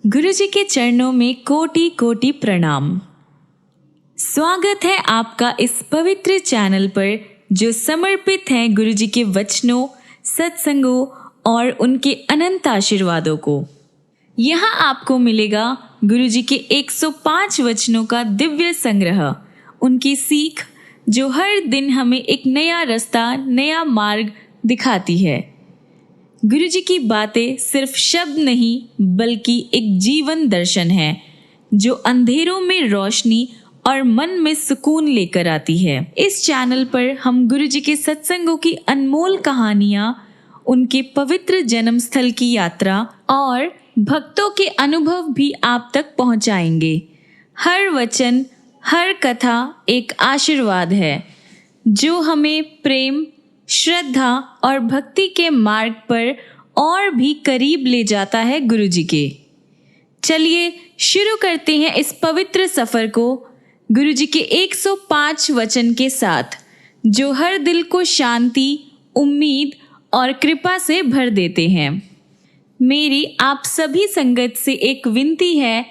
गुरुजी के चरणों में कोटि कोटि प्रणाम। स्वागत है आपका इस पवित्र चैनल पर जो समर्पित है गुरुजी के वचनों, सत्संगों और उनके अनंत आशीर्वादों को। यहाँ आपको मिलेगा गुरुजी के 105 वचनों का दिव्य संग्रह, उनकी सीख जो हर दिन हमें एक नया रास्ता, नया मार्ग दिखाती है। गुरुजी की बातें सिर्फ शब्द नहीं बल्कि एक जीवन दर्शन है जो अंधेरों में रोशनी और मन में सुकून लेकर आती है। इस चैनल पर हम गुरुजी के सत्संगों की अनमोल कहानियाँ, उनके पवित्र जन्म स्थल की यात्रा और भक्तों के अनुभव भी आप तक पहुँचाएंगे। हर वचन, हर कथा एक आशीर्वाद है जो हमें प्रेम, श्रद्धा और भक्ति के मार्ग पर और भी करीब ले जाता है गुरुजी के। चलिए शुरू करते हैं इस पवित्र सफर को गुरुजी के 105 वचन के साथ, जो हर दिल को शांति, उम्मीद और कृपा से भर देते हैं। मेरी आप सभी संगत से एक विनती है,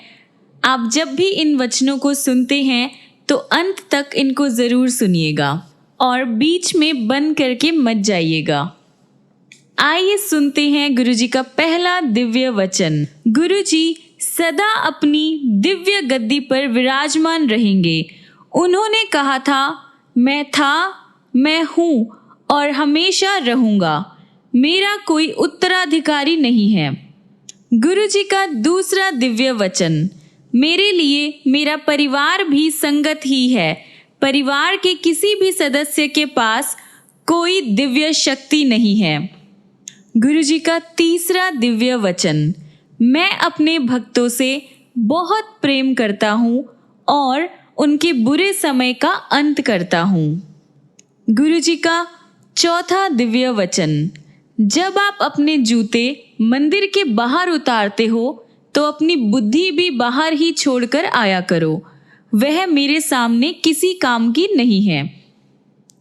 आप जब भी इन वचनों को सुनते हैं तो अंत तक इनको ज़रूर सुनिएगा और बीच में बंद करके मत जाइएगा। आइए सुनते हैं गुरुजी का पहला दिव्य वचन। गुरुजी सदा अपनी दिव्य गद्दी पर विराजमान रहेंगे। उन्होंने कहा था, मैं हूँ और हमेशा रहूँगा। मेरा कोई उत्तराधिकारी नहीं है। गुरुजी का दूसरा दिव्य वचन। मेरे लिए मेरा परिवार भी संगत ही है। परिवार के किसी भी सदस्य के पास कोई दिव्य शक्ति नहीं है। गुरुजी का तीसरा दिव्य वचन। मैं अपने भक्तों से बहुत प्रेम करता हूँ और उनके बुरे समय का अंत करता हूँ। गुरुजी का चौथा दिव्य वचन। जब आप अपने जूते मंदिर के बाहर उतारते हो तो अपनी बुद्धि भी बाहर ही छोड़कर आया करो, वह मेरे सामने किसी काम की नहीं है।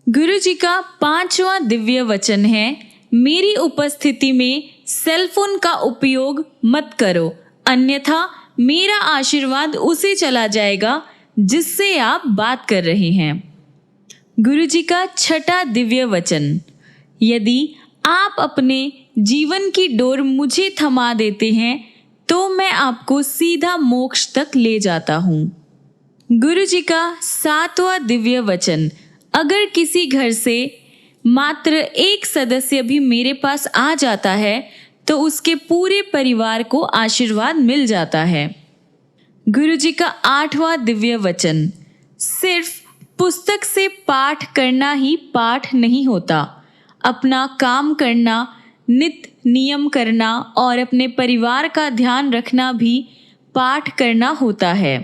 गुरुजी का पांचवा दिव्य वचन है, मेरी उपस्थिति में सेलफोन का उपयोग मत करो, अन्यथा मेरा आशीर्वाद उसे चला जाएगा जिससे आप बात कर रहे हैं। गुरुजी का छठा दिव्य वचन। यदि आप अपने जीवन की डोर मुझे थमा देते हैं तो मैं आपको सीधा मोक्ष तक ले जाता हूँ। गुरुजी का सातवां दिव्य वचन। अगर किसी घर से मात्र एक सदस्य भी मेरे पास आ जाता है तो उसके पूरे परिवार को आशीर्वाद मिल जाता है। गुरुजी का आठवां दिव्य वचन। सिर्फ पुस्तक से पाठ करना ही पाठ नहीं होता, अपना काम करना, नित्य नियम करना और अपने परिवार का ध्यान रखना भी पाठ करना होता है।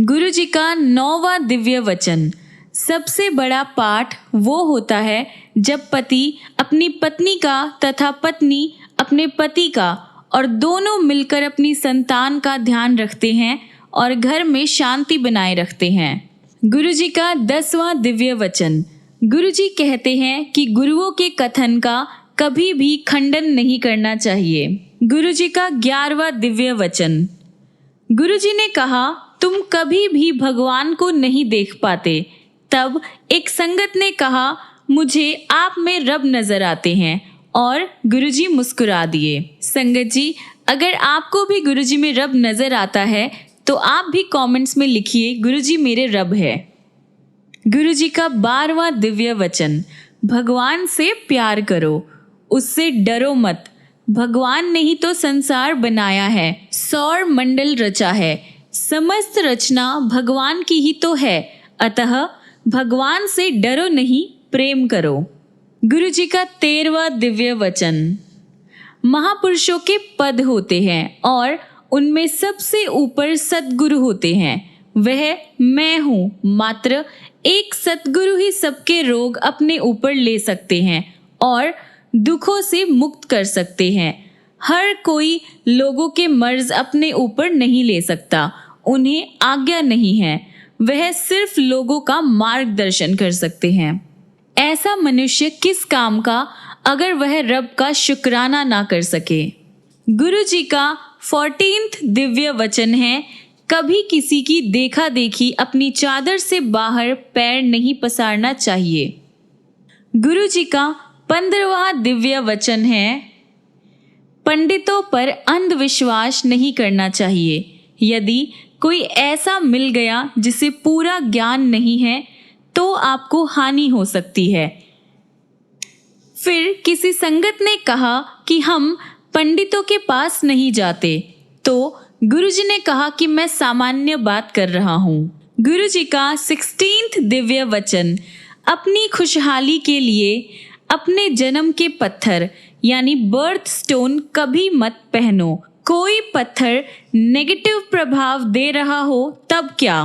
गुरुजी का नौवां दिव्य वचन। सबसे बड़ा पाठ वो होता है जब पति अपनी पत्नी का तथा पत्नी अपने पति का और दोनों मिलकर अपनी संतान का ध्यान रखते हैं और घर में शांति बनाए रखते हैं। गुरुजी का 10वां दिव्य वचन। गुरुजी कहते हैं कि गुरुओं के कथन का कभी भी खंडन नहीं करना चाहिए। गुरुजी का 11वां दिव्य वचन। गुरुजी ने कहा, तुम कभी भी भगवान को नहीं देख पाते। तब एक संगत ने कहा, मुझे आप में रब नजर आते हैं, और गुरुजी मुस्कुरा दिए। संगत जी, अगर आपको भी गुरुजी में रब नजर आता है तो आप भी कमेंट्स में लिखिए, गुरुजी मेरे रब है। गुरुजी का 12वां दिव्य वचन। भगवान से प्यार करो, उससे डरो मत। भगवान ने ही तो संसार बनाया है, सौर मंडल रचा है, समस्त रचना भगवान की ही तो है, अतः भगवान से डरो नहीं, प्रेम करो। गुरुजी का 13वां दिव्य वचन। महापुरुषों के पद होते हैं और उनमें सबसे ऊपर सद्गुरु होते हैं। वह मैं हूँ, मात्र एक सद्गुरु ही सबके रोग अपने ऊपर ले सकते हैं और दुखों से मुक्त कर सकते हैं। हर कोई लोगों के मर्ज अपने ऊपर नहीं ले सकता, उन्हें आज्ञा नहीं है, वह सिर्फ लोगों का मार्गदर्शन कर सकते हैं। ऐसा मनुष्य किस काम का अगर वह रब का शुक्राना ना कर सके। गुरुजी का 14th दिव्य वचन है, कभी किसी की देखा देखी अपनी चादर से बाहर पैर नहीं पसारना चाहिए। गुरु जी का 15वां दिव्य वचन है, पंडितों पर अंधविश्वास नहीं करना चाहिए। यदि कोई ऐसा मिल गया जिसे पूरा ज्ञान नहीं है तो आपको हानि हो सकती है। फिर किसी संगत ने कहा कि हम पंडितों के पास नहीं जाते, तो गुरुजी ने कहा कि मैं सामान्य बात कर रहा हूँ। गुरुजी का 16th दिव्य वचन, अपनी खुशहाली के लिए अपने जन्म के पत्थर यानी बर्थ स्टोन कभी मत पहनो। कोई पत्थर नेगेटिव प्रभाव दे रहा हो तब क्या।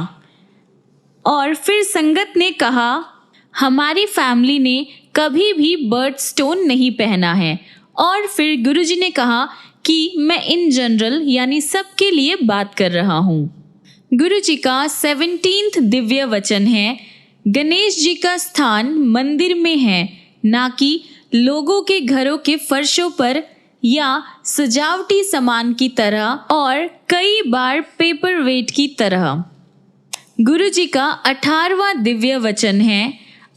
और फिर संगत ने कहा, हमारी फैमिली ने कभी भी बर्थ स्टोन नहीं पहना है। और फिर गुरुजी ने कहा कि मैं इन जनरल यानी सबके लिए बात कर रहा हूँ। गुरुजी का 17th दिव्य वचन है, गणेश जी का स्थान मंदिर में है, ना कि लोगों के घरों के फर्शों पर या सजावटी सामान की तरह और कई बार पेपर वेट की तरह। गुरुजी का 18वां दिव्य वचन है,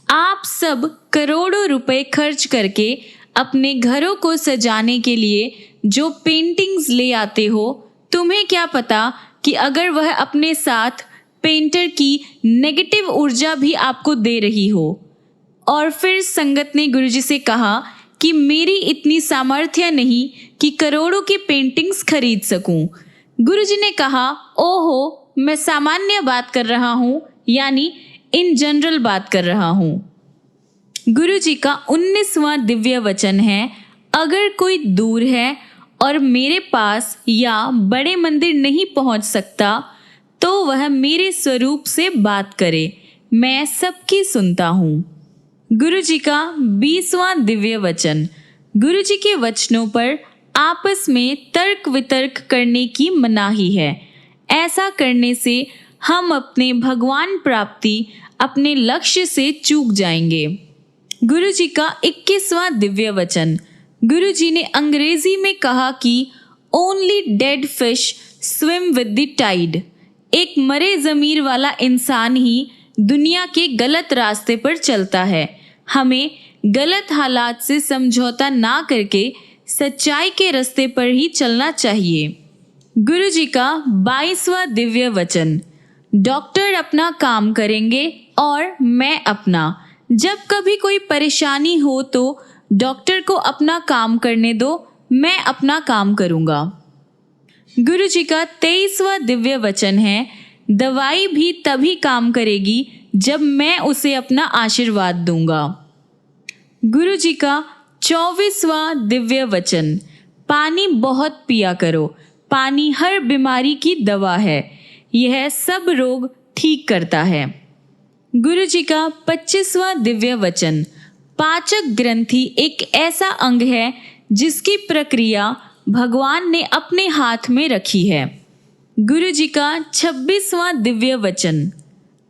आप सब करोड़ों रुपए खर्च करके अपने घरों को सजाने के लिए जो पेंटिंग्स ले आते हो, तुम्हें क्या पता कि अगर वह अपने साथ पेंटर की नेगेटिव ऊर्जा भी आपको दे रही हो। और फिर संगत ने गुरुजी से कहा कि मेरी इतनी सामर्थ्य नहीं कि करोड़ों की पेंटिंग्स खरीद सकूं। गुरुजी ने कहा, ओहो, मैं सामान्य बात कर रहा हूँ, यानी इन जनरल बात कर रहा हूँ। गुरुजी का 19वां दिव्य वचन है, अगर कोई दूर है और मेरे पास या बड़े मंदिर नहीं पहुँच सकता तो वह मेरे स्वरूप से बात करे, मैं सबकी सुनता हूँ। गुरुजी का 20वां दिव्य वचन, गुरुजी के वचनों पर आपस में तर्क वितर्क करने की मनाही है। ऐसा करने से हम अपने भगवान प्राप्ति, अपने लक्ष्य से चूक जाएंगे। गुरुजी का 21वां दिव्य वचन, गुरुजी ने अंग्रेजी में कहा कि only dead fish swim with the tide. एक मरे ज़मीर वाला इंसान ही दुनिया के गलत रास्ते पर चलता है। हमें गलत हालात से समझौता ना करके सच्चाई के रास्ते पर ही चलना चाहिए। गुरुजी का 22वां दिव्य वचन, डॉक्टर अपना काम करेंगे और मैं अपना। जब कभी कोई परेशानी हो तो डॉक्टर को अपना काम करने दो, मैं अपना काम करूँगा। गुरुजी का 23वां दिव्य वचन है, दवाई भी तभी काम करेगी जब मैं उसे अपना आशीर्वाद दूंगा। गुरुजी का 24वां दिव्य वचन, पानी बहुत पिया करो, पानी हर बीमारी की दवा है, यह सब रोग ठीक करता है। गुरुजी का 25वां दिव्य वचन, पाचक ग्रंथि एक ऐसा अंग है जिसकी प्रक्रिया भगवान ने अपने हाथ में रखी है। गुरुजी का 26वां दिव्य वचन,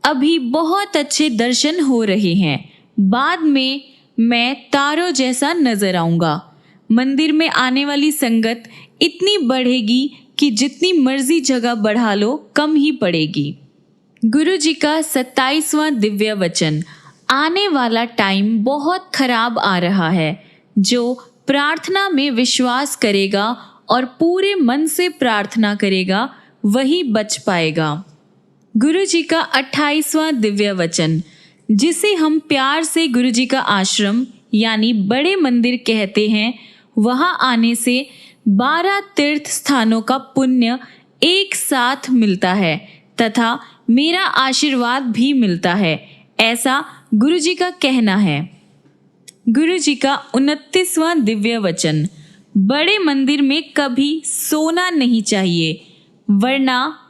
अभी बहुत अच्छे दर्शन हो रहे हैं, बाद में मैं तारों जैसा नजर आऊंगा। मंदिर में आने वाली संगत इतनी बढ़ेगी कि जितनी मर्जी जगह बढ़ा लो कम ही पड़ेगी। गुरुजी का 27वां दिव्य वचन, आने वाला टाइम बहुत खराब आ रहा है। जो प्रार्थना में विश्वास करेगा और पूरे मन से प्रार्थना करेगा वही बच पाएगा। गुरुजी का 28वां दिव्य वचन, जिसे हम प्यार से गुरुजी का आश्रम यानी बड़े मंदिर कहते हैं, वहां आने से 12 तीर्थ स्थानों का पुण्य एक साथ मिलता है तथा मेरा आशीर्वाद भी मिलता है, ऐसा गुरुजी का कहना है। गुरुजी का 29वां दिव्य वचन, बड़े मंदिर में कभी सोना नहीं चाहिए, वरना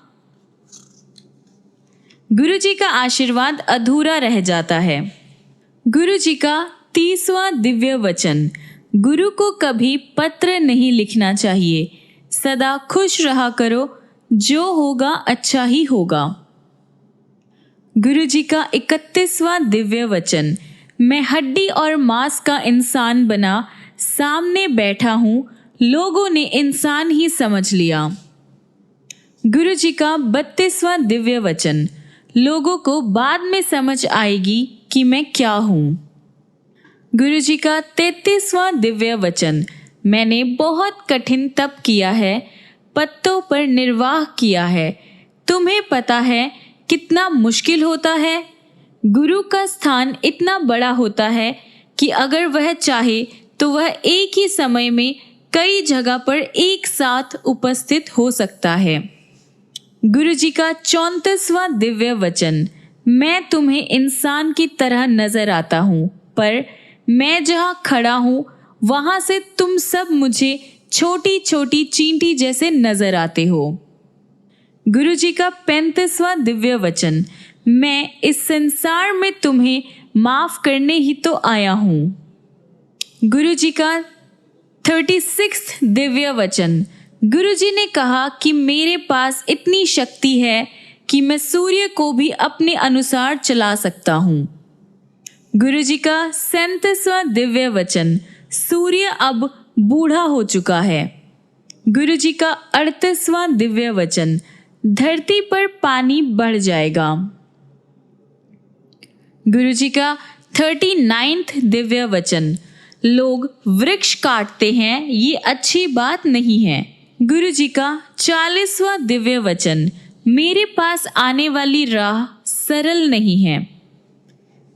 गुरुजी का आशीर्वाद अधूरा रह जाता है। गुरुजी का 30वां दिव्य वचन, गुरु को कभी पत्र नहीं लिखना चाहिए, सदा खुश रहा करो, जो होगा अच्छा ही होगा। गुरुजी का 31वां दिव्य वचन, मैं हड्डी और मांस का इंसान बना सामने बैठा हूँ, लोगों ने इंसान ही समझ लिया। गुरु जी का 32वां दिव्य वचन, लोगों को बाद में समझ आएगी कि मैं क्या हूँ। गुरु जी का 33वां दिव्य वचन, मैंने बहुत कठिन तप किया है, पत्तों पर निर्वाह किया है। तुम्हें पता है कितना मुश्किल होता है। गुरु का स्थान इतना बड़ा होता है कि अगर वह चाहे तो वह एक ही समय में कई जगह पर एक साथ उपस्थित हो सकता है। गुरु जी का 34वां दिव्य वचन, मैं तुम्हें इंसान की तरह नजर आता हूँ, पर मैं जहाँ खड़ा हूँ वहां से तुम सब मुझे छोटी छोटी चींटी जैसे नजर आते हो। गुरु जी का 35वां दिव्य वचन, मैं इस संसार में तुम्हें माफ करने ही तो आया हूँ। गुरु जी का 36वां दिव्य वचन, गुरु जी ने कहा कि मेरे पास इतनी शक्ति है कि मैं सूर्य को भी अपने अनुसार चला सकता हूँ। गुरु जी का 37वां दिव्य वचन, सूर्य अब बूढ़ा हो चुका है। गुरु जी का 38वां दिव्य वचन, धरती पर पानी बढ़ जाएगा। गुरु जी का 39वां दिव्य वचन, लोग वृक्ष काटते हैं, ये अच्छी बात नहीं है। गुरु जी का 40वां दिव्य वचन, मेरे पास आने वाली राह सरल नहीं है।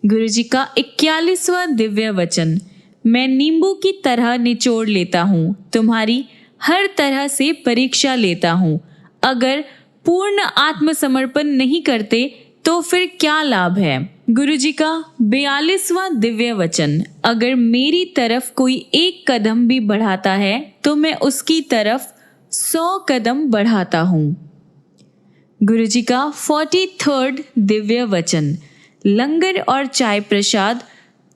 गुरु जी का 41वां दिव्य वचन, मैं नींबू की तरह निचोड़ लेता हूँ, तुम्हारी हर तरह से परीक्षा लेता हूँ। अगर पूर्ण आत्मसमर्पण नहीं करते तो फिर क्या लाभ है। गुरु जी का 42वां दिव्य वचन, अगर मेरी तरफ कोई एक कदम भी बढ़ाता है तो मैं उसकी तरफ 100 कदम बढ़ाता हूँ। गुरु जी का 43rd दिव्य वचन, लंगर और चाय प्रसाद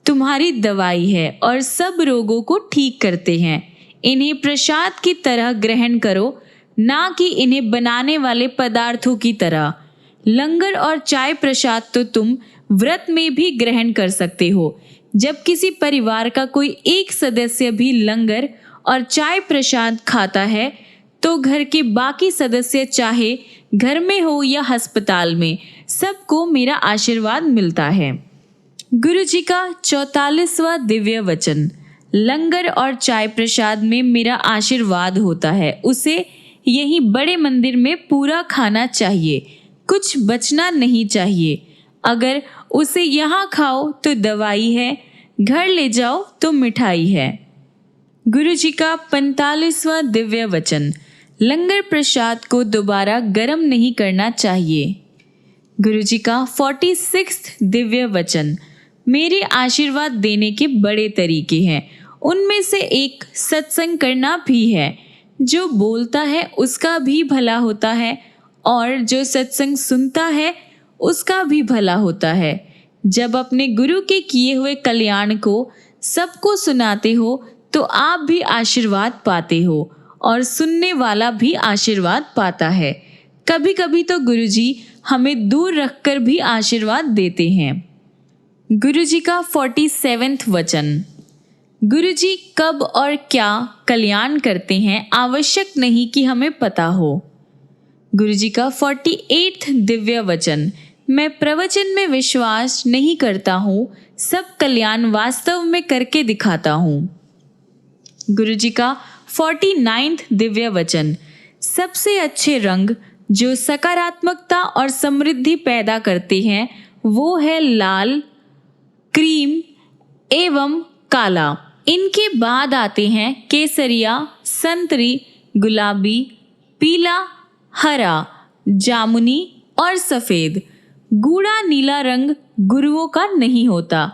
तुम्हारी दवाई है और सब रोगों को ठीक करते हैं। इन्हें प्रसाद की तरह ग्रहण करो, ना कि इन्हें बनाने वाले पदार्थों की तरह। लंगर और चाय प्रसाद तो तुम व्रत में भी ग्रहण कर सकते हो। जब किसी परिवार का कोई एक सदस्य भी लंगर और चाय प्रसाद खाता है तो घर के बाकी सदस्य, चाहे घर में हो या अस्पताल में, सबको मेरा आशीर्वाद मिलता है। गुरु जी का 44वां दिव्य वचन, लंगर और चाय प्रसाद में मेरा आशीर्वाद होता है, उसे यही बड़े मंदिर में पूरा खाना चाहिए, कुछ बचना नहीं चाहिए। अगर उसे यहाँ खाओ तो दवाई है, घर ले जाओ तो मिठाई है। गुरु जी का 45वां दिव्य वचन, लंगर प्रसाद को दोबारा गर्म नहीं करना चाहिए। गुरु जी का 46वां दिव्य वचन, मेरे आशीर्वाद देने के बड़े तरीके हैं, उनमें से एक सत्संग करना भी है। जो बोलता है उसका भी भला होता है और जो सत्संग सुनता है उसका भी भला होता है। जब अपने गुरु के किए हुए कल्याण को सबको सुनाते हो तो आप भी आशीर्वाद पाते हो और सुनने वाला भी आशीर्वाद पाता है। कभी कभी तो गुरुजी हमें दूर रखकर भी आशीर्वाद देते हैं। गुरुजी का 47वां वचन, गुरुजी कब और क्या कल्याण करते हैं आवश्यक नहीं कि हमें पता हो। गुरुजी का 48वां दिव्य वचन, मैं प्रवचन में विश्वास नहीं करता हूँ, सब कल्याण वास्तव में करके दिखाता हूँ। गुरुजी का 49वां दिव्य वचन, सबसे अच्छे रंग जो सकारात्मकता और समृद्धि पैदा करते हैं वो है लाल, क्रीम एवं काला। इनके बाद आते हैं केसरिया, संतरी, गुलाबी, पीला, हरा, जामुनी और सफेद। गूढ़ा नीला रंग गुरुओं का नहीं होता,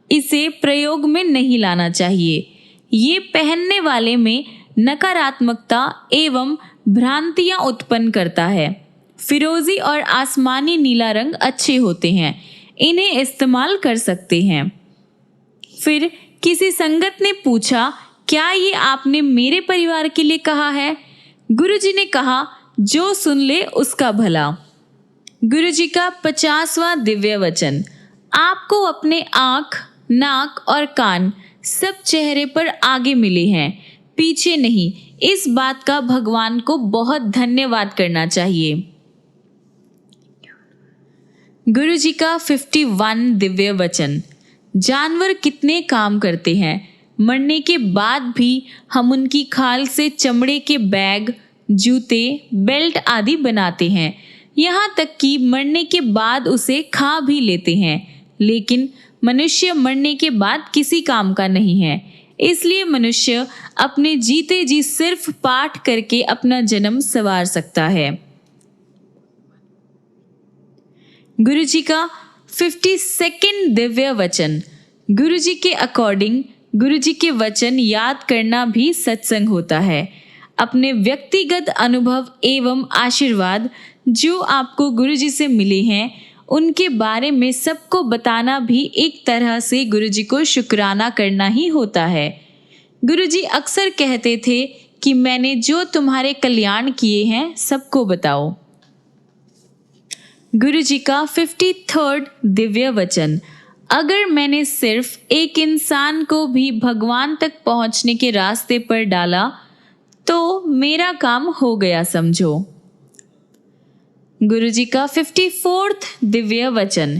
इसे प्रयोग में नहीं लाना चाहिए। ये पहनने वाले में नकारात्मकता एवं भ्रांतियां उत्पन्न करता है। फिरोजी और आसमानी नीला रंग अच्छे होते हैं, इन्हें इस्तेमाल कर सकते हैं। फिर किसी संगत ने पूछा, क्या ये आपने मेरे परिवार के लिए कहा है? गुरुजी ने कहा, जो सुन ले उसका भला। गुरुजी का 50वां दिव्य वचन, आपको अपने आँख, नाक और कान सब चेहरे पर आगे मिले हैं। पीछे नहीं। इस बात का भगवान को बहुत धन्यवाद करना चाहिए। गुरु जी का 51 दिव्य वचन। जानवर कितने काम करते हैं, मरने के बाद भी हम उनकी खाल से चमड़े के बैग, जूते, बेल्ट आदि बनाते हैं। यहाँ तक कि मरने के बाद उसे खा भी लेते हैं। लेकिन मनुष्य मरने के बाद किसी काम का नहीं है। इसलिए मनुष्य अपने जीते जी सिर्फ पाठ करके अपना जन्म संवार सकता है। गुरु जी का 52 दिव्य वचन। गुरु जी के अकॉर्डिंग गुरु जी के वचन याद करना भी सत्संग होता है। अपने व्यक्तिगत अनुभव एवं आशीर्वाद जो आपको गुरु जी से मिले हैं, उनके बारे में सबको बताना भी एक तरह से गुरु जी को शुक्राना करना ही होता है। गुरु जी अक्सर कहते थे कि मैंने जो तुम्हारे कल्याण किए हैं सबको बताओ। गुरु जी का 53 दिव्य वचन। अगर मैंने सिर्फ एक इंसान को भी भगवान तक पहुंचने के रास्ते पर डाला तो मेरा काम हो गया समझो। गुरु जी का 54 दिव्य वचन।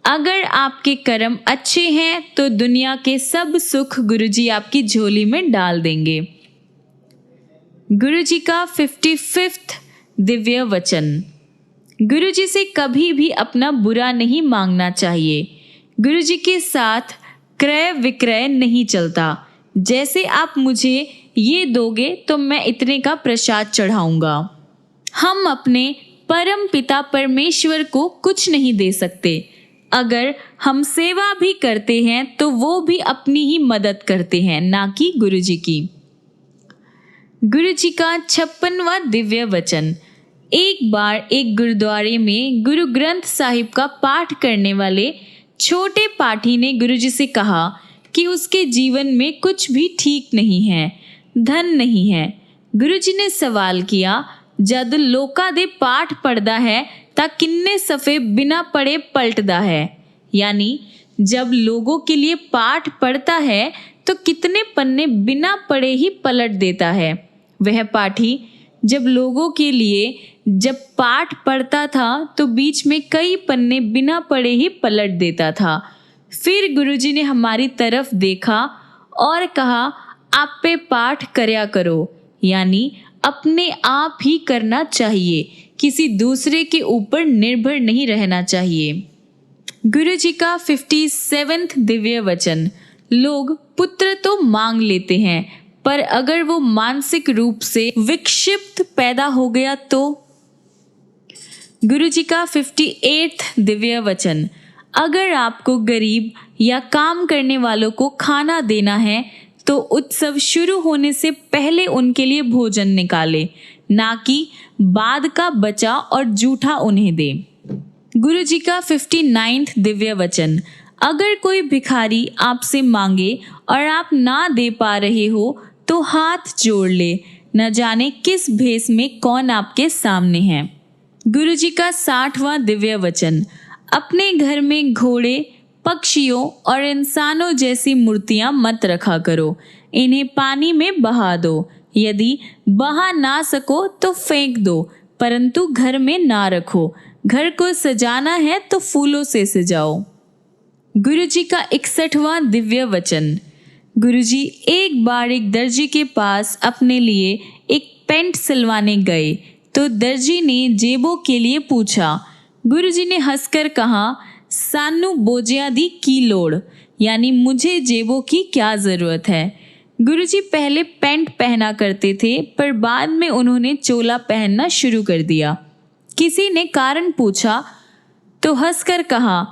अगर आपके कर्म अच्छे हैं तो दुनिया के सब सुख गुरु जी आपकी झोली में डाल देंगे। गुरु जी का 55 दिव्य वचन। गुरु जी से कभी भी अपना बुरा नहीं मांगना चाहिए। गुरु जी के साथ क्रय विक्रय नहीं चलता। जैसे आप मुझे ये दोगे तो मैं इतने का प्रसाद चढ़ाऊंगा। हम अपने परम पिता परमेश्वर को कुछ नहीं दे सकते। अगर हम सेवा भी करते हैं तो वो भी अपनी ही मदद करते हैं, ना कि गुरु जी की। गुरु जी का 56वां दिव्य वचन। एक बार एक गुरुद्वारे में गुरु ग्रंथ साहिब का पाठ करने वाले छोटे पाठी ने गुरु जी से कहा कि उसके जीवन में कुछ भी ठीक नहीं है, धन नहीं है। गुरु जी ने सवाल किया, जद लोका दे पाठ पढ़दा है ता किन्ने सफ़े बिना पढ़े पलटदा है। यानी जब लोगों के लिए पाठ पढ़ता है तो कितने पन्ने बिना पढ़े ही पलट देता है। वह पाठी जब लोगों के लिए जब पाठ पढ़ता था तो बीच में कई पन्ने बिना पढ़े ही पलट देता था। फिर गुरुजी ने हमारी तरफ देखा और कहा, आप पे पाठ करया करो, यानी अपने आप ही करना चाहिए, किसी दूसरे के ऊपर निर्भर नहीं रहना चाहिए। गुरु जी का 57 दिव्य वचन। लोग पुत्र तो मांग लेते हैं, पर अगर वो मानसिक रूप से विक्षिप्त पैदा हो गया तो। गुरु जी का 58 दिव्य वचन। अगर आपको गरीब या काम करने वालों को खाना देना है तो उत्सव शुरू होने से पहले उनके लिए भोजन निकाले, ना कि बाद का बचा और जूठा उन्हें दे। गुरु जी का 59 दिव्य वचन। अगर कोई भिखारी आपसे मांगे और आप ना दे पा रहे हो तो हाथ जोड़ ले, न जाने किस भेष में कौन आपके सामने है। गुरु जी का 60वां दिव्य वचन। अपने घर में घोड़े, पक्षियों और इंसानों जैसी मूर्तियां मत रखा करो। इन्हें पानी में बहा दो। यदि बहा ना सको तो फेंक दो, परंतु घर में ना रखो। घर को सजाना है तो फूलों से सजाओ। गुरु जी का 61वां दिव्य वचन। गुरु जी एक बार एक दर्जी के पास अपने लिए एक पैंट सिलवाने गए तो दर्जी ने जेबों के लिए पूछा। गुरु जी ने हंसकर कहा, सानू बोझिया दी की लोड़, यानी मुझे जेबों की क्या ज़रूरत है। गुरु जी पहले पैंट पहना करते थे, पर बाद में उन्होंने चोला पहनना शुरू कर दिया। किसी ने कारण पूछा तो हंसकर कहा,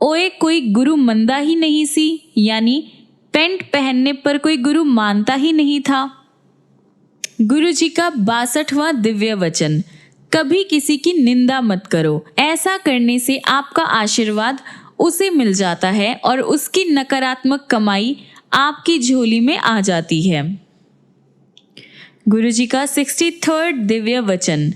ओए कोई गुरु मंदा ही नहीं सी, यानी पैंट पहनने पर कोई गुरु मानता ही नहीं था। गुरु जी का 62वां दिव्य वचन। कभी किसी की निंदा मत करो। ऐसा करने से आपका आशीर्वाद उसे मिल जाता है और उसकी नकारात्मक कमाई आपकी झोली में आ जाती है। गुरु जी का 63rd दिव्य वचन।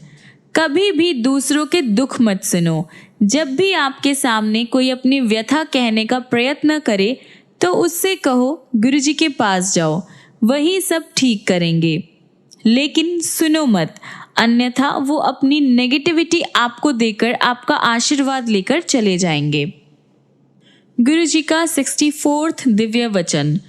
कभी भी दूसरों के दुख मत सुनो। जब भी आपके सामने कोई अपनी व्यथा कहने का प्रयत्न करे तो उससे कहो, गुरु जी के पास जाओ, वही सब ठीक करेंगे। लेकिन सुनो मत, अन्यथा वो अपनी नेगेटिविटी आपको देकर आपका आशीर्वाद लेकर चले जाएंगे। गुरु जी का 64वां दिव्य वचन।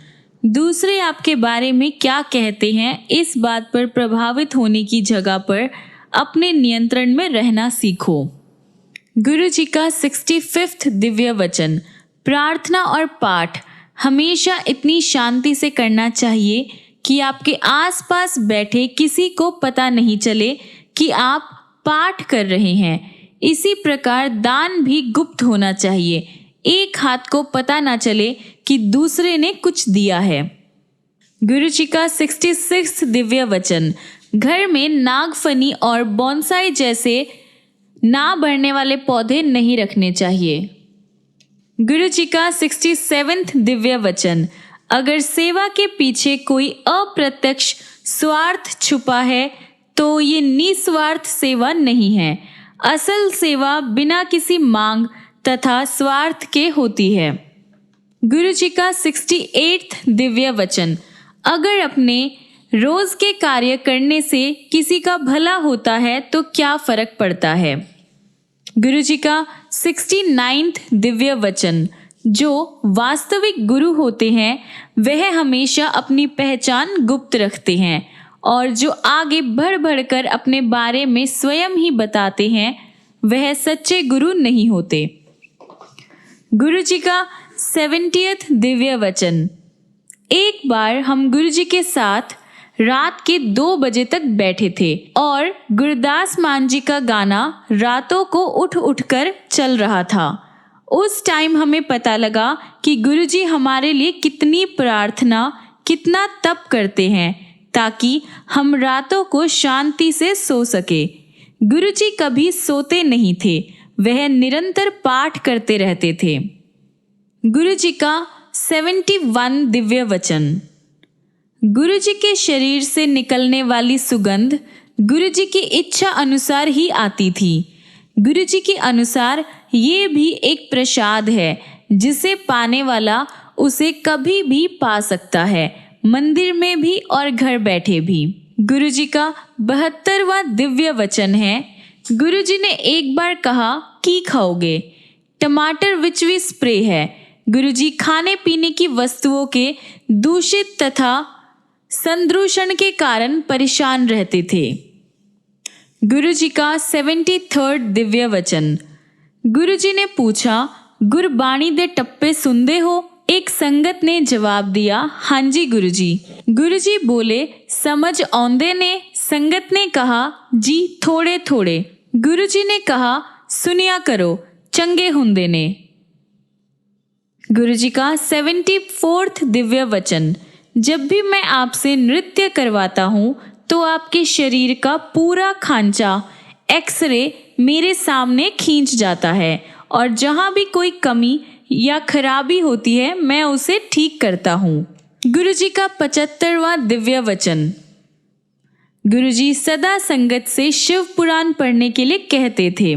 दूसरे आपके बारे में क्या कहते हैं इस बात पर प्रभावित होने की जगह पर अपने नियंत्रण में रहना सीखो। गुरु जी का 65वां दिव्य वचन। प्रार्थना और पाठ हमेशा इतनी शांति से करना चाहिए कि आपके आसपास बैठे किसी को पता नहीं चले कि आप पाठ कर रहे हैं। इसी प्रकार दान भी गुप्त होना चाहिए, एक हाथ को पता ना चले कि दूसरे ने कुछ दिया है। गुरु जी का 66वां दिव्य वचन। घर में नागफनी और बोनसाई जैसे ना बढ़ने वाले पौधे नहीं रखने चाहिए। गुरु जी का 67वां दिव्य वचन। अगर सेवा के पीछे कोई अप्रत्यक्ष स्वार्थ छुपा है तो ये निस्वार्थ सेवा नहीं है। असल सेवा बिना किसी मांग तथा स्वार्थ के होती है। गुरु जी का 68वां दिव्य वचन। अगर अपने रोज के कार्य करने से किसी का भला होता है तो क्या फर्क पड़ता है। गुरु जी का 69वां दिव्य वचन। जो वास्तविक गुरु होते हैं वह हमेशा अपनी पहचान गुप्त रखते हैं और जो आगे बढ़ बढ़कर अपने बारे में स्वयं ही बताते हैं वह सच्चे गुरु नहीं होते। गुरु जी का 70वां दिव्य वचन। एक बार हम गुरु जी के साथ रात के 2 बजे तक बैठे थे और गुरदास मान जी का गाना रातों को उठ उठकर चल रहा था। उस टाइम हमें पता लगा कि गुरु जी हमारे लिए कितनी प्रार्थना, कितना तप करते हैं ताकि हम रातों को शांति से सो सके। गुरु जी कभी सोते नहीं थे, वह निरंतर पाठ करते रहते थे। गुरु जी का 71वां दिव्य वचन। गुरु जी के शरीर से निकलने वाली सुगंध गुरु जी की इच्छा अनुसार ही आती थी। गुरु जी के अनुसार ये भी एक प्रसाद है जिसे पाने वाला उसे कभी भी पा सकता है, मंदिर में भी और घर बैठे भी। गुरु जी का 72वां दिव्य वचन है। गुरु जी ने एक बार कहा की खाओगे, टमाटर विच भी स्प्रे है। गुरु जी खाने पीने की वस्तुओं के दूषित तथा संदूषण के कारण परेशान रहते थे। गुरु जी का 73वां दिव्य वचन। गुरु जी ने पूछा, गुरबाणी दे टप्पे सुनते हो? एक संगत ने जवाब दिया, हाँ जी गुरु जी। गुरु जी बोले, समझ आंदे ने? संगत ने कहा, जी थोड़े थोड़े। गुरु जी ने कहा, सुनिया करो, चंगे हुंदे ने। गुरु जी का 74वां दिव्य वचन। जब भी मैं आपसे नृत्य करवाता हूँ तो आपके शरीर का पूरा खांचा एक्सरे मेरे सामने खींच जाता है और जहाँ भी कोई कमी या खराबी होती है मैं उसे ठीक करता हूँ। गुरु जी का 75वां दिव्य वचन। गुरु जी सदा संगत से शिव पुराण पढ़ने के लिए कहते थे।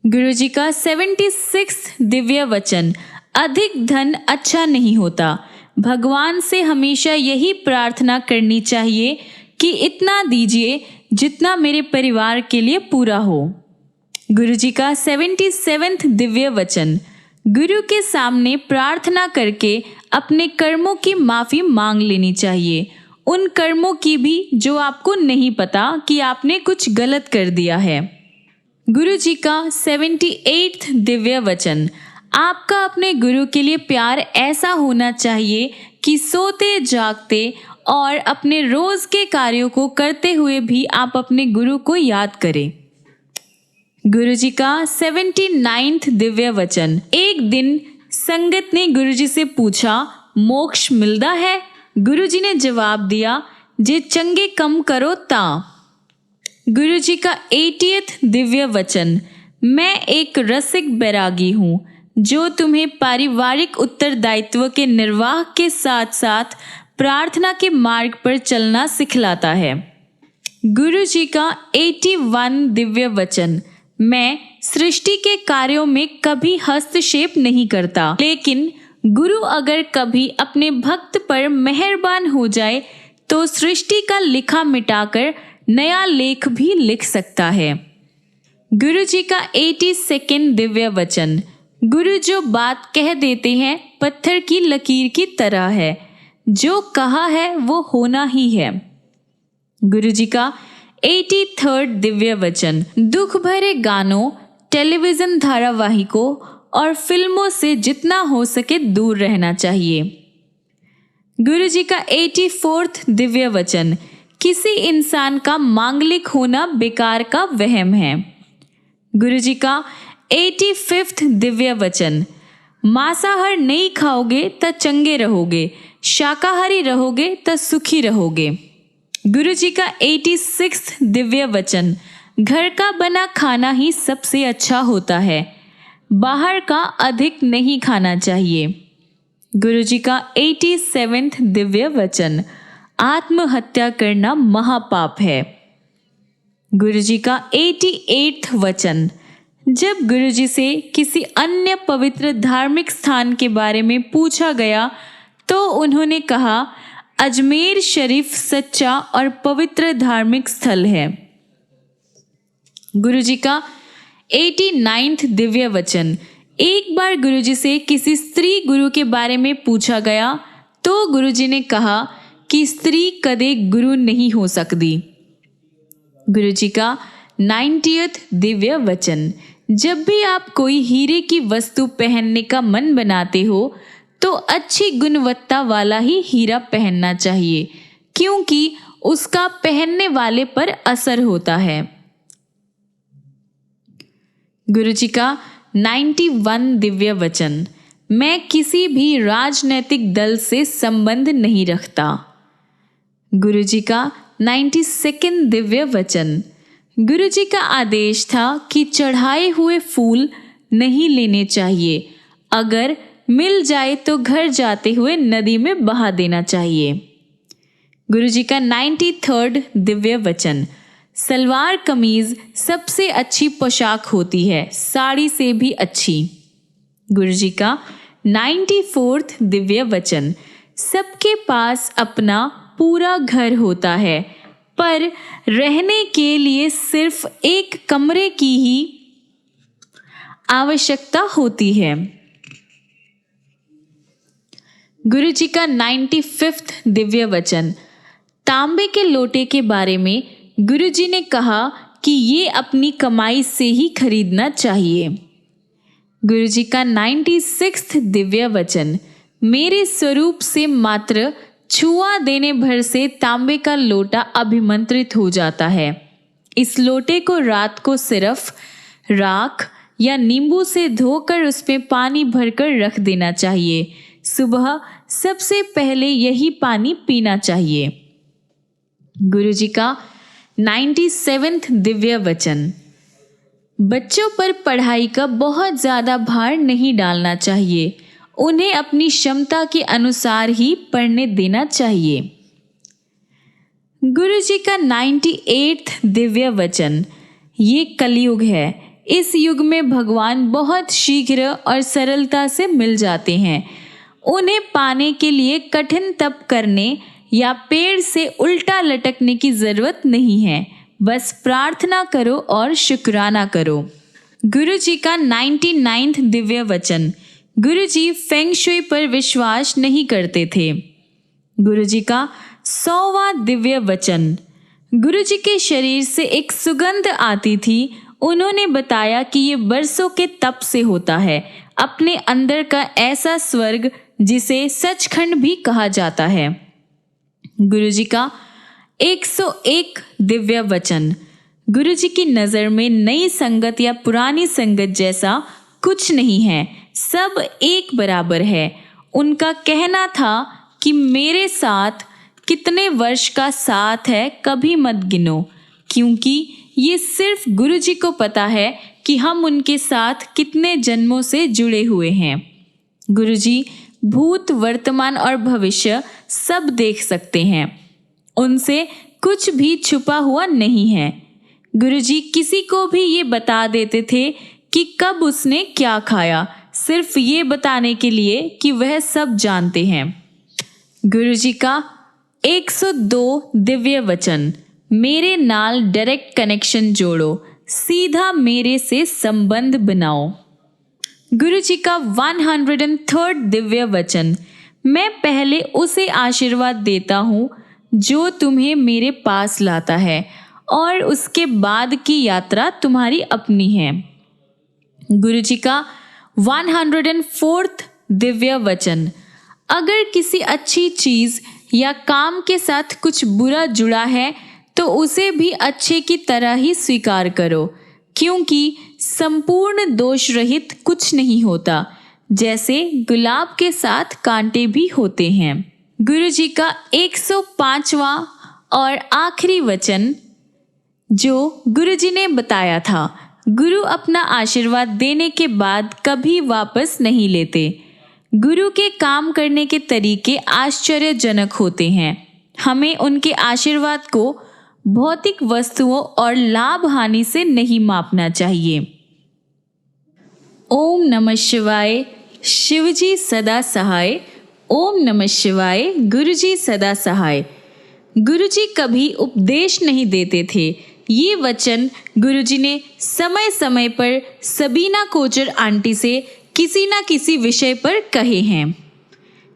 गुरु जी का 76वां दिव्य वचन। अधिक धन अच्छा नहीं होता। भगवान से हमेशा यही प्रार्थना करनी चाहिए कि इतना दीजिए जितना मेरे परिवार के लिए पूरा हो। गुरु जी का 77वां दिव्य वचन। गुरु के सामने प्रार्थना करके अपने कर्मों की माफ़ी मांग लेनी चाहिए, उन कर्मों की भी जो आपको नहीं पता कि आपने कुछ गलत कर दिया है। गुरु जी का 78वां दिव्य वचन। आपका अपने गुरु के लिए प्यार ऐसा होना चाहिए कि सोते जागते और अपने रोज के कार्यों को करते हुए भी आप अपने गुरु को याद करें। गुरु जी का 79वां दिव्य वचन। एक दिन संगत ने गुरु जी से पूछा, मोक्ष मिलता है? गुरु जी ने जवाब दिया, जे चंगे कम करो ता। गुरु जी का 80वां दिव्य वचन। मैं एक रसिक बैरागी हूँ जो तुम्हें पारिवारिक उत्तरदायित्व के निर्वाह के साथ साथ प्रार्थना के मार्ग पर चलना सिखलाता है। गुरु जी का 81वां दिव्य वचन। मैं सृष्टि के कार्यों में कभी हस्तक्षेप नहीं करता, लेकिन गुरु अगर कभी अपने भक्त पर मेहरबान हो जाए तो सृष्टि का लिखा मिटाकर नया लेख भी लिख सकता है। गुरु जी का 82 दिव्य वचन। गुरु जो बात कह देते हैं पत्थर की लकीर की तरह है, जो कहा है वो होना ही है। गुरु जी का 83 दिव्य वचन। दुख भरे गानों, टेलीविजन धारावाहिकों और फिल्मों से जितना हो सके दूर रहना चाहिए। गुरु जी का 84 दिव्य वचन। किसी इंसान का मांगलिक होना बेकार का वहम है। गुरु जी का 85 दिव्य वचन। मांसाहार नहीं खाओगे तो चंगे रहोगे, शाकाहारी रहोगे तो सुखी रहोगे। गुरु जी का 86 दिव्य वचन। घर का बना खाना ही सबसे अच्छा होता है, बाहर का अधिक नहीं खाना चाहिए। गुरु जी का 87 दिव्य वचन। आत्महत्या करना महापाप है। गुरु जी का 88 वचन। जब गुरु जी से किसी अन्य पवित्र धार्मिक स्थान के बारे में पूछा गया तो उन्होंने कहा, अजमेर शरीफ सच्चा और पवित्र धार्मिक स्थल है। गुरु जी का 89 दिव्य वचन। एक बार गुरु जी से किसी स्त्री गुरु के बारे में पूछा गया तो गुरु जी ने कहा कि स्त्री कदे गुरु नहीं हो सकती। गुरु जी का 90 दिव्य वचन। जब भी आप कोई हीरे की वस्तु पहनने का मन बनाते हो तो अच्छी गुणवत्ता वाला ही हीरा पहनना चाहिए, क्योंकि उसका पहनने वाले पर असर होता है। गुरु जी का 91 दिव्य वचन। मैं किसी भी राजनैतिक दल से संबंध नहीं रखता। गुरु जी का 92 दिव्य वचन। गुरु जी का आदेश था कि चढ़ाए हुए फूल नहीं लेने चाहिए, अगर मिल जाए तो घर जाते हुए नदी में बहा देना चाहिए। गुरु जी का 93 दिव्य वचन। सलवार कमीज सबसे अच्छी पोशाक होती है, साड़ी से भी अच्छी। गुरु जी का 94 दिव्य वचन। सबके पास अपना पूरा घर होता है, पर रहने के लिए सिर्फ एक कमरे की ही आवश्यकता होती है। गुरु जी का 95 दिव्य वचन। तांबे के लोटे के बारे में गुरु जी ने कहा कि ये अपनी कमाई से ही खरीदना चाहिए। गुरु जी का 96 दिव्य वचन। मेरे स्वरूप से मात्र छुआ देने भर से तांबे का लोटा अभिमंत्रित हो जाता है। इस लोटे को रात को सिर्फ राख या नींबू से धोकर उसमें पानी भरकर रख देना चाहिए। सुबह सबसे पहले यही पानी पीना चाहिए। गुरु जी का 97 दिव्य वचन। बच्चों पर पढ़ाई का बहुत ज़्यादा भार नहीं डालना चाहिए, उन्हें अपनी क्षमता के अनुसार ही पढ़ने देना चाहिए। गुरु जी का 98 दिव्य वचन। ये कलयुग है, इस युग में भगवान बहुत शीघ्र और सरलता से मिल जाते हैं। उन्हें पाने के लिए कठिन तप करने या पेड़ से उल्टा लटकने की जरूरत नहीं है, बस प्रार्थना करो और शुक्राना करो। गुरु जी का 99 दिव्य वचन। गुरु जी फेंग शुई पर विश्वास नहीं करते थे। गुरु जी का 100वां दिव्य वचन। गुरु जी के शरीर से एक सुगंध आती थी। उन्होंने बताया कि ये बरसों के तप से होता है, अपने अंदर का ऐसा स्वर्ग जिसे सचखंड भी कहा जाता है। गुरु जी का 101 दिव्य वचन। गुरु जी की नज़र में नई संगत या पुरानी संगत जैसा कुछ नहीं है, सब एक बराबर है। उनका कहना था कि मेरे साथ कितने वर्ष का साथ है कभी मत गिनो, क्योंकि ये सिर्फ गुरु जी को पता है कि हम उनके साथ कितने जन्मों से जुड़े हुए हैं। गुरु जी भूत, वर्तमान और भविष्य सब देख सकते हैं, उनसे कुछ भी छुपा हुआ नहीं है। गुरु जी किसी को भी ये बता देते थे कि कब उसने क्या खाया, सिर्फ ये बताने के लिए कि वह सब जानते हैं। गुरुजी का 102 दिव्य वचन। मेरे नाल डायरेक्ट कनेक्शन जोड़ो, सीधा मेरे से संबंध बनाओ। गुरुजी का 103 दिव्य वचन। मैं पहले उसे आशीर्वाद देता हूँ जो तुम्हें मेरे पास लाता है, और उसके बाद की यात्रा तुम्हारी अपनी है। गुरुजी का 104 दिव्य वचन। अगर किसी अच्छी चीज या काम के साथ कुछ बुरा जुड़ा है तो उसे भी अच्छे की तरह ही स्वीकार करो, क्योंकि संपूर्ण दोष रहित कुछ नहीं होता, जैसे गुलाब के साथ कांटे भी होते हैं। गुरुजी का 105वां और आखिरी वचन जो गुरुजी ने बताया था। गुरु अपना आशीर्वाद देने के बाद कभी वापस नहीं लेते। गुरु के काम करने के तरीके आश्चर्यजनक होते हैं। हमें उनके आशीर्वाद को भौतिक वस्तुओं और लाभ हानि से नहीं मापना चाहिए। ओम नमः शिवाय। शिवजी सदा सहाय। ओम नमः शिवाय। गुरुजी सदा सहाय। गुरुजी कभी उपदेश नहीं देते थे। ये वचन गुरुजी ने समय समय पर सबीना कोचर आंटी से किसी न किसी विषय पर कहे हैं।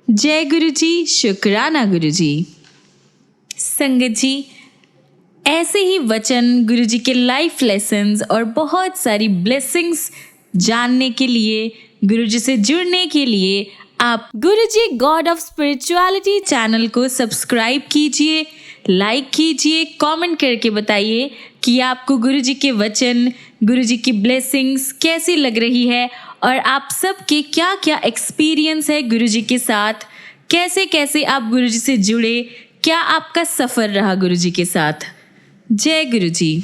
जय गुरुजी, शुक्राना गुरुजी। संगत जी, ऐसे ही वचन, गुरुजी के लाइफ लेसन्स और बहुत सारी ब्लेसिंग्स जानने के लिए, गुरुजी से जुड़ने के लिए आप गुरुजी गॉड ऑफ स्पिरिचुअलिटी चैनल को सब्सक्राइब कीजिए, लाइक कीजिए, कमेंट करके बताइए कि आपको गुरुजी के वचन, गुरुजी की ब्लेसिंग्स कैसी लग रही है, और आप सबके क्या क्या एक्सपीरियंस है गुरुजी के साथ, कैसे कैसे आप गुरुजी से जुड़े, क्या आपका सफ़र रहा गुरुजी के साथ। जय गुरुजी।